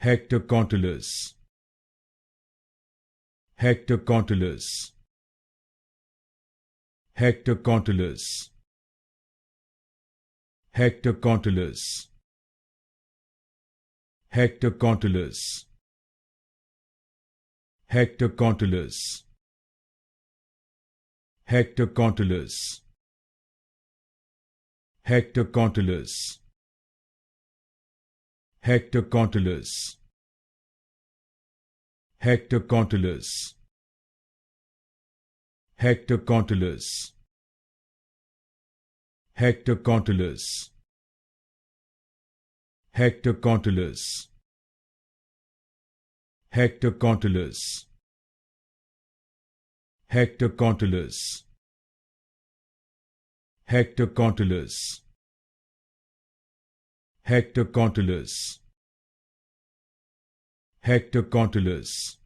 Hectocotylus, Hectocotylus, Hectocotylus, Hectocotylus, Hectocotylus, Hectocotylus, Hectocotylus, Hectocotylus, Hectocotylus, Hectocotylus, Hectocotylus, Hectocotylus, Hectocotylus, Hectocotylus, Hectocotylus, Hectocotylus, Hectocotylus, Hectocotylus,